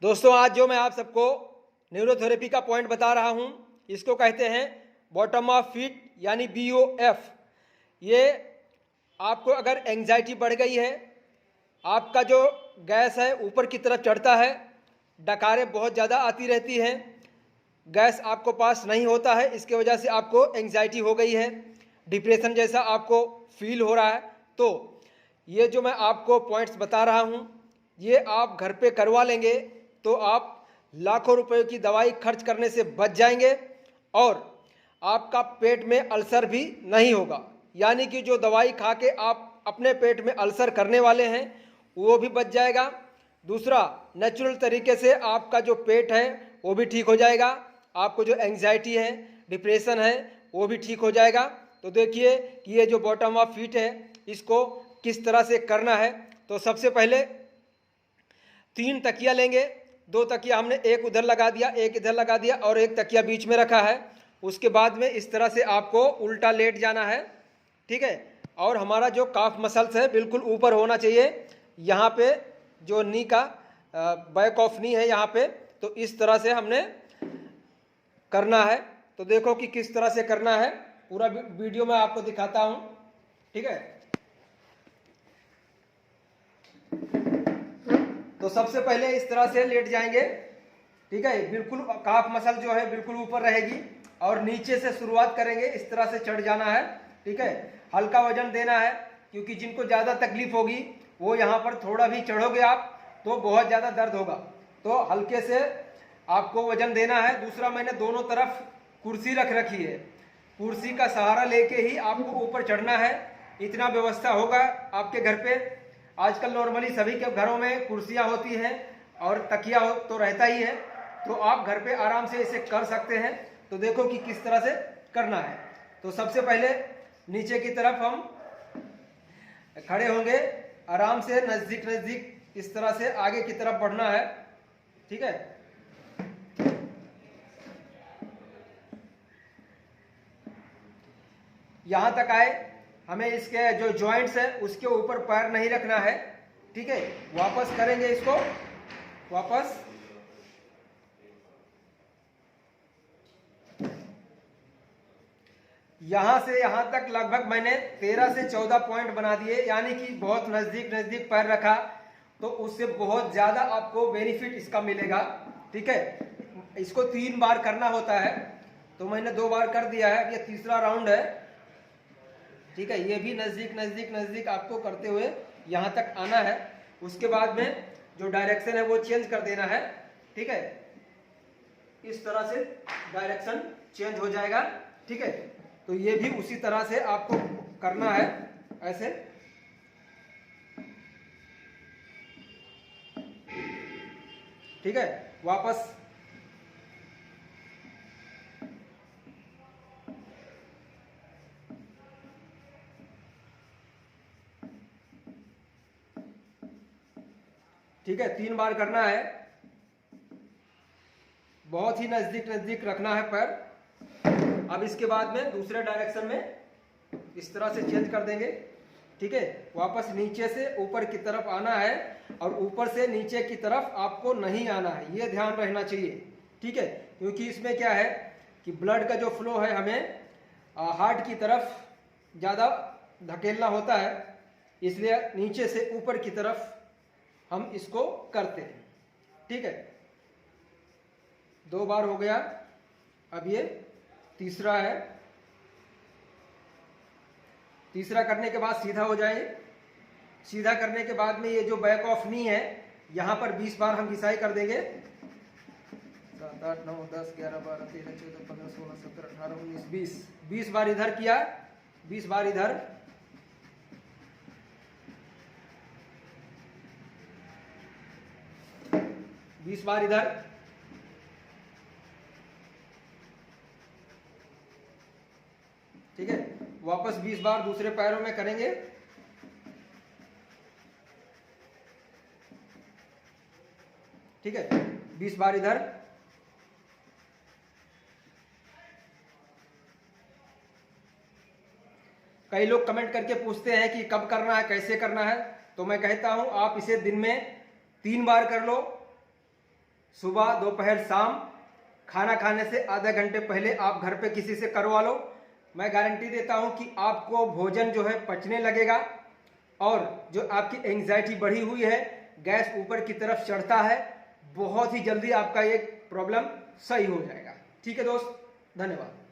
दोस्तों, आज जो मैं आप सबको न्यूरोथेरेपी का पॉइंट बता रहा हूं, इसको कहते हैं बॉटम ऑफ फीट यानी BOF। ये आपको अगर एंजाइटी बढ़ गई है, आपका जो गैस है ऊपर की तरफ चढ़ता है, डकारें बहुत ज़्यादा आती रहती हैं, गैस आपको पास नहीं होता है, इसके वजह से आपको एंजाइटी हो गई है, डिप्रेशन जैसा आपको फील हो रहा है, तो ये जो मैं आपको पॉइंट्स बता रहा हूँ, ये आप घर पे करवा लेंगे तो आप लाखों रुपए की दवाई खर्च करने से बच जाएंगे और आपका पेट में अल्सर भी नहीं होगा। यानी कि जो दवाई खा के आप अपने पेट में अल्सर करने वाले हैं वो भी बच जाएगा। दूसरा, नेचुरल तरीके से आपका जो पेट है वो भी ठीक हो जाएगा, आपको जो एंजाइटी है, डिप्रेशन है, वो भी ठीक हो जाएगा। तो देखिए कि ये जो बॉटम ऑफ फीट है इसको किस तरह से करना है। तो सबसे पहले 3 तकिया लेंगे, 2 तकिया हमने एक उधर लगा दिया, एक इधर लगा दिया और एक तकिया बीच में रखा है। उसके बाद में इस तरह से आपको उल्टा लेट जाना है, ठीक है। और हमारा जो काफ मसल्स है बिल्कुल ऊपर होना चाहिए, यहाँ पे जो नी का बैक ऑफ नी है यहाँ पे, तो इस तरह से हमने करना है। तो देखो कि किस तरह से करना है, पूरा वीडियो में आपको दिखाता हूँ, ठीक है। तो सबसे पहले इस तरह से लेट जाएंगे, ठीक है। बिल्कुल काफ मसल जो है बिल्कुल ऊपर रहेगी और नीचे से शुरुआत करेंगे, इस तरह से चढ़ जाना है, ठीक है। हल्का वजन देना है क्योंकि जिनको ज़्यादा तकलीफ होगी वो यहाँ पर थोड़ा भी चढ़ोगे आप तो बहुत ज़्यादा दर्द होगा, तो हल्के से आपको वजन देना है। दूसरा, मैंने दोनों तरफ कुर्सी रख रखी है, कुर्सी का सहारा लेके ही आपको ऊपर चढ़ना है। इतना व्यवस्था होगा आपके घर पे। आजकल नॉर्मली सभी के घरों में कुर्सियां होती हैं और तकिया तो रहता ही है, तो आप घर पे आराम से इसे कर सकते हैं। तो देखो कि किस तरह से करना है। तो सबसे पहले नीचे की तरफ हम खड़े होंगे, आराम से नजदीक नजदीक इस तरह से आगे की तरफ बढ़ना है, ठीक है। यहां तक आए, हमें इसके जो जॉइंट्स है उसके ऊपर पैर नहीं रखना है, ठीक है। वापस करेंगे इसको, वापस यहां से यहां तक लगभग मैंने 13 से 14 पॉइंट बना दिए, यानी कि बहुत नजदीक नजदीक पैर रखा, तो उससे बहुत ज्यादा आपको बेनिफिट इसका मिलेगा, ठीक है। इसको 3 बार करना होता है, तो मैंने 2 बार कर दिया है, ये तीसरा राउंड है, ठीक है। ये भी नजदीक नजदीक नजदीक आपको करते हुए यहां तक आना है। उसके बाद में जो डायरेक्शन है वो चेंज कर देना है, ठीक है। इस तरह से डायरेक्शन चेंज हो जाएगा, ठीक है। तो ये भी उसी तरह से आपको करना है, ऐसे, ठीक है। वापस ठीक है, 3 बार करना है, बहुत ही नजदीक नजदीक रखना है पैर। अब इसके बाद में दूसरे डायरेक्शन में इस तरह से चेंज कर देंगे, ठीक है। वापस नीचे से ऊपर की तरफ आना है और ऊपर से नीचे की तरफ आपको नहीं आना है, ये ध्यान रहना चाहिए, ठीक है। क्योंकि इसमें क्या है कि ब्लड का जो फ्लो है हमें हार्ट की तरफ ज़्यादा धकेलना होता है, इसलिए नीचे से ऊपर की तरफ हम इसको करते हैं, ठीक है। 2 बार हो गया, अब ये तीसरा है। तीसरा करने के बाद सीधा हो जाए, सीधा करने के बाद में ये जो बैक ऑफ नी है यहाँ पर 20 बार हम घिसाई कर देंगे। 7 8 9 10 11 12 13 14 15 16 17 18 19 20 20 बार इधर किया, 20 बार इधर, बीस बार इधर, ठीक है। वापस 20 बार दूसरे पैरों में करेंगे, ठीक है। 20 बार इधर, कई लोग कमेंट करके पूछते हैं कि कब करना है, कैसे करना है, तो मैं कहता हूं आप इसे दिन में 3 बार कर लो, सुबह, दोपहर, शाम, खाना खाने से आधा घंटे पहले आप घर पे किसी से करवा लो। मैं गारंटी देता हूं कि आपको भोजन जो है पचने लगेगा और जो आपकी एंजाइटी बढ़ी हुई है, गैस ऊपर की तरफ चढ़ता है, बहुत ही जल्दी आपका ये प्रॉब्लम सही हो जाएगा। ठीक है दोस्त, धन्यवाद।